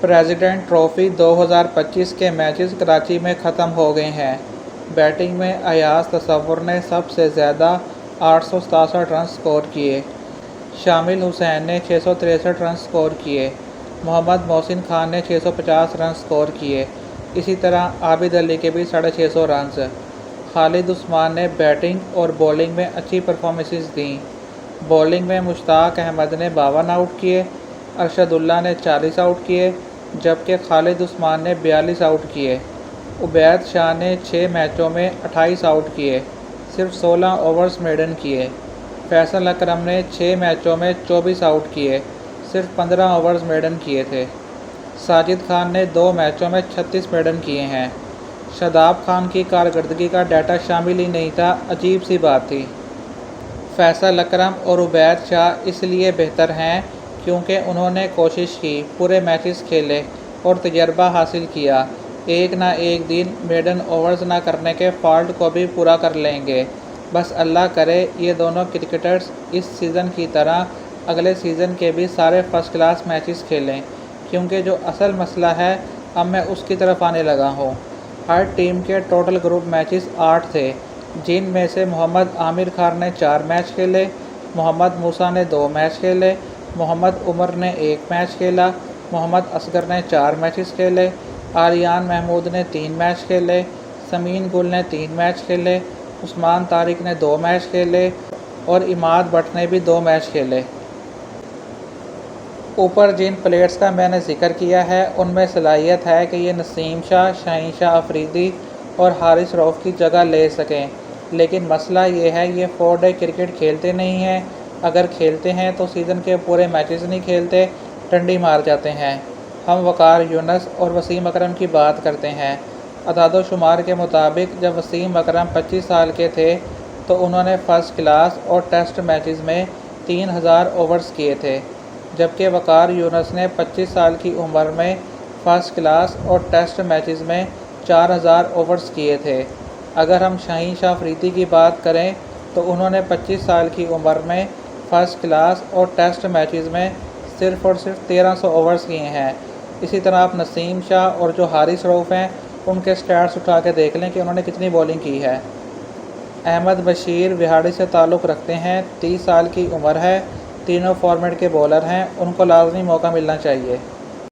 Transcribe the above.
President trophy 2025 کے matches Karachi میں ختم ہو گئے ہیں۔ بیٹنگ میں ایاز تصور نے سب سے زیادہ 867 رنز سکور کیے۔ شامل حسین نے 663 رنز سکور کیے۔ محمد محسن خان نے 650 رنز سکور کیے۔ اسی طرح عابد علی کے بھی 650 رنز۔ خالد عثمان نے بیٹنگ اور بولنگ میں اچھی پرفارمنسز دیں۔ بولنگ میں مشتاق احمد نے 52 آؤٹ کیے، ارشد اللہ نے 40 آؤٹ کیے، جبکہ خالد عثمان نے 42 آؤٹ کیے۔ عبید شاہ نے 6 میچوں میں 28 آؤٹ کیے، صرف 16 اوورز میڈن کیے۔ فیصل اکرم نے 6 میچوں میں 24 آؤٹ کیے، صرف 15 اوورز میڈن کیے تھے۔ ساجد خان نے 2 میچوں میں 36 میڈن کیے ہیں۔ شاداب خان کی کارکردگی کا ڈیٹا شامل ہی نہیں تھا، عجیب سی بات تھی۔ فیصل اکرم اور عبید شاہ اس لیے بہتر ہیں کیونکہ انہوں نے کوشش کی، پورے میچز کھیلے اور تجربہ حاصل کیا۔ ایک نہ ایک دن میڈن اوورز نہ کرنے کے فالٹ کو بھی پورا کر لیں گے۔ بس اللہ کرے یہ دونوں کرکٹرز اس سیزن کی طرح اگلے سیزن کے بھی سارے فرسٹ کلاس میچز کھیلیں، کیونکہ جو اصل مسئلہ ہے اب میں اس کی طرف آنے لگا ہوں۔ ہر ٹیم کے ٹوٹل گروپ میچز 8 تھے، جن میں سے محمد عامر خان نے 4 میچ کھیلے، محمد موسیٰ نے 2 میچ کھیلے، محمد عمر نے 1 میچ کھیلا، محمد اصغر نے 4 میچز کھیلے، آریان محمود نے 3 میچ کھیلے، سمین گل نے 3 میچ کھیلے، عثمان طارق نے 2 میچ کھیلے اور عماد بٹ نے بھی 2 میچ کھیلے۔ اوپر جن پلیئرز کا میں نے ذکر کیا ہے ان میں صلاحیت ہے کہ یہ نسیم شاہ، شاہین شاہ افریدی اور حارث رؤف کی جگہ لے سکیں، لیکن مسئلہ یہ ہے یہ 4 ڈے کرکٹ کھیلتے نہیں ہیں۔ اگر کھیلتے ہیں تو سیزن کے پورے میچز نہیں کھیلتے، ڈنڈی مار جاتے ہیں۔ ہم وقار یونس اور وسیم اکرم کی بات کرتے ہیں۔ اعداد و شمار کے مطابق جب وسیم اکرم 25 سال کے تھے تو انہوں نے فرسٹ کلاس اور ٹیسٹ میچز میں 3000 اوورز کیے تھے، جبکہ وقار یونس نے 25 سال کی عمر میں فرسٹ کلاس اور ٹیسٹ میچز میں 4000 اوورز کیے تھے۔ اگر ہم شاہین شاہ افریدی کی بات کریں تو انہوں نے 25 سال کی عمر میں فرسٹ کلاس اور ٹیسٹ میچز میں صرف اور صرف 1300 اوورز کیے ہیں۔ اسی طرح آپ نسیم شاہ اور جو حارث رؤف ہیں ان کے سٹیٹس اٹھا کے دیکھ لیں کہ انہوں نے کتنی بولنگ کی ہے۔ احمد بشیر وہاڑی سے تعلق رکھتے ہیں، 30 سال کی عمر ہے، تینوں فارمیٹ کے بولر ہیں، ان کو لازمی موقع ملنا چاہیے۔